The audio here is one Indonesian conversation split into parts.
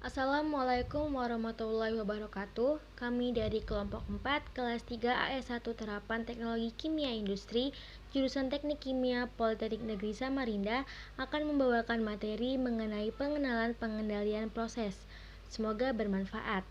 Assalamualaikum warahmatullahi wabarakatuh. Kami dari kelompok 4 kelas 3 AS1 Terapan Teknologi Kimia Industri jurusan Teknik Kimia Politeknik Negeri Samarinda akan membawakan materi mengenai pengenalan pengendalian proses. Semoga bermanfaat.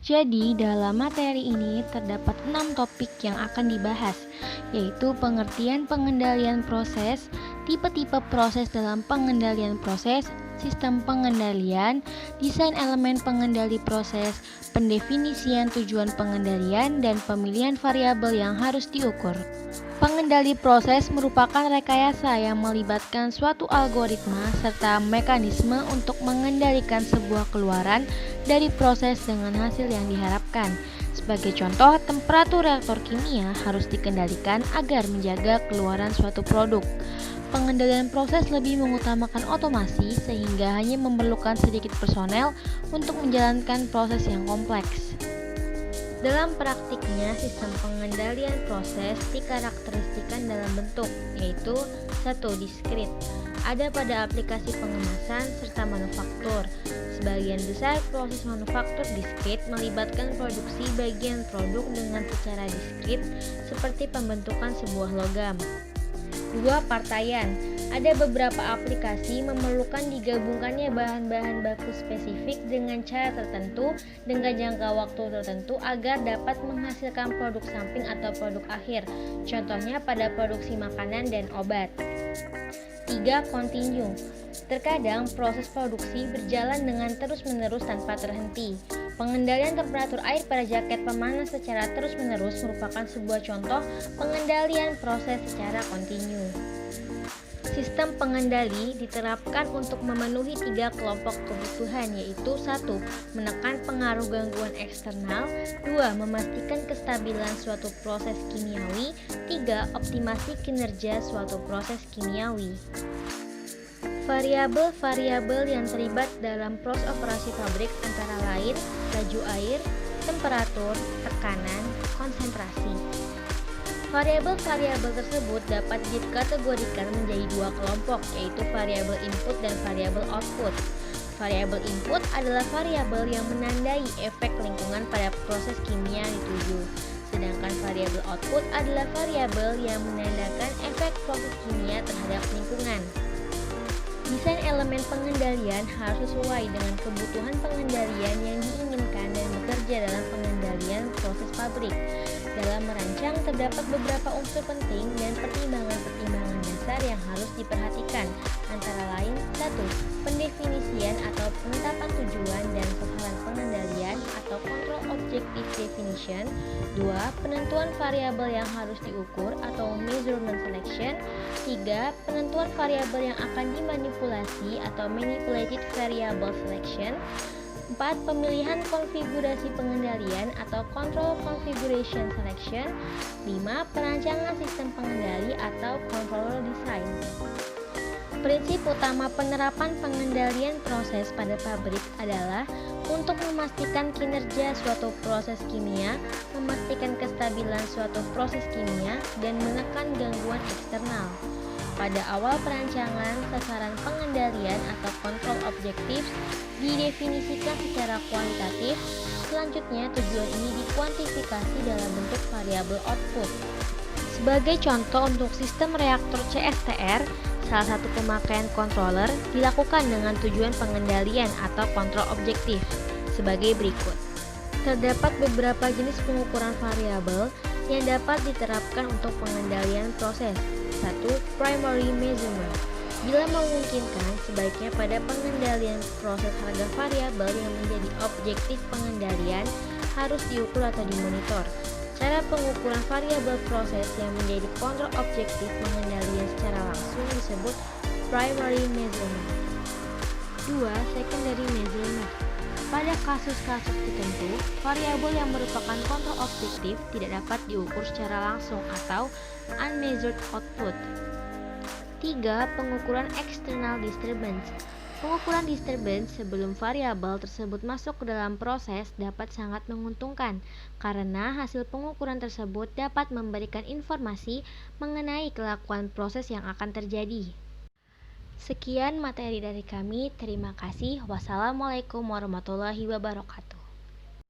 Jadi, dalam materi ini terdapat 6 topik yang akan dibahas, yaitu pengertian pengendalian proses, tipe-tipe proses dalam pengendalian proses, sistem pengendalian, desain elemen pengendali proses, pendefinisian tujuan pengendalian, dan pemilihan variabel yang harus diukur. Pengendali proses merupakan rekayasa yang melibatkan suatu algoritma serta mekanisme untuk mengendalikan sebuah keluaran dari proses dengan hasil yang diharapkan. Sebagai contoh, temperatur reaktor kimia harus dikendalikan agar menjaga keluaran suatu produk. Pengendalian proses lebih mengutamakan otomasi sehingga hanya memerlukan sedikit personel untuk menjalankan proses yang kompleks. Dalam praktiknya, sistem pengendalian proses dikarakteristikan dalam bentuk, yaitu 1. Diskrit, ada pada aplikasi pengemasan serta manufaktur. Sebagian besar proses manufaktur diskrit melibatkan produksi bagian produk dengan secara diskrit, seperti pembentukan sebuah logam. 2. Partaian, ada beberapa aplikasi memerlukan digabungkannya bahan-bahan baku spesifik dengan cara tertentu dengan jangka waktu tertentu agar dapat menghasilkan produk samping atau produk akhir, contohnya pada produksi makanan dan obat. 3. Kontinu, terkadang proses produksi berjalan dengan terus-menerus tanpa terhenti. Pengendalian temperatur air pada jaket pemanas secara terus-menerus merupakan sebuah contoh pengendalian proses secara kontinu. Sistem pengendali diterapkan untuk memenuhi 3 kelompok kebutuhan, yaitu 1. Menekan pengaruh gangguan eksternal, 2. Memastikan kestabilan suatu proses kimiawi, 3. Optimasi kinerja suatu proses kimiawi. Variabel-variabel yang terlibat dalam proses operasi pabrik antara lain laju air, temperatur, tekanan, konsentrasi. Variabel-variabel tersebut dapat dikategorikan menjadi 2 kelompok, yaitu variabel input dan variabel output. Variabel input adalah variabel yang menandai efek lingkungan pada proses kimia yang dituju, sedangkan variabel output adalah variabel yang menandakan efek proses kimia terhadap lingkungan. Desain elemen pengendalian harus sesuai dengan kebutuhan pengendalian yang diinginkan dan bekerja dalam pengendalian proses pabrik. Dalam merancang terdapat beberapa unsur penting dan pertimbangan-pertimbangan dasar yang harus diperhatikan, antara lain 1. Pendefinisian atau penetapan tujuan dan sasaran pengendalian atau control objective definition. 2. Penentuan variabel yang harus diukur atau measurement selection. 3. Penentuan variabel yang akan dimanipulasi atau manipulated variable selection. 4. Pemilihan konfigurasi pengendalian atau control configuration selection. 5. Perancangan sistem pengendali atau controller design. Prinsip utama penerapan pengendalian proses pada pabrik adalah untuk memastikan kinerja suatu proses kimia, memastikan kestabilan suatu proses kimia, dan menekan gangguan eksternal. Pada awal perancangan, sasaran pengendalian atau kontrol objektif didefinisikan secara kualitatif. Selanjutnya, tujuan ini dikuantifikasi dalam bentuk variabel output. Sebagai contoh untuk sistem reaktor CSTR, salah satu pemakaian controller dilakukan dengan tujuan pengendalian atau kontrol objektif sebagai berikut. Terdapat beberapa jenis pengukuran variabel yang dapat diterapkan untuk pengendalian proses. 1. Primary measurement. Bila memungkinkan, sebaiknya pada pengendalian proses harga variabel yang menjadi objektif pengendalian harus diukur atau dimonitor. Cara pengukuran variabel proses yang menjadi kontrol objektif pengendalian secara langsung disebut primary measurement. 2. Secondary measurement. Pada kasus-kasus tertentu, variabel yang merupakan kontrol objektif tidak dapat diukur secara langsung atau unmeasured output. 3. Pengukuran external disturbance. Pengukuran disturbance sebelum variabel tersebut masuk ke dalam proses dapat sangat menguntungkan karena hasil pengukuran tersebut dapat memberikan informasi mengenai kelakuan proses yang akan terjadi. Sekian materi dari kami. Terima kasih. Wassalamualaikum warahmatullahi wabarakatuh.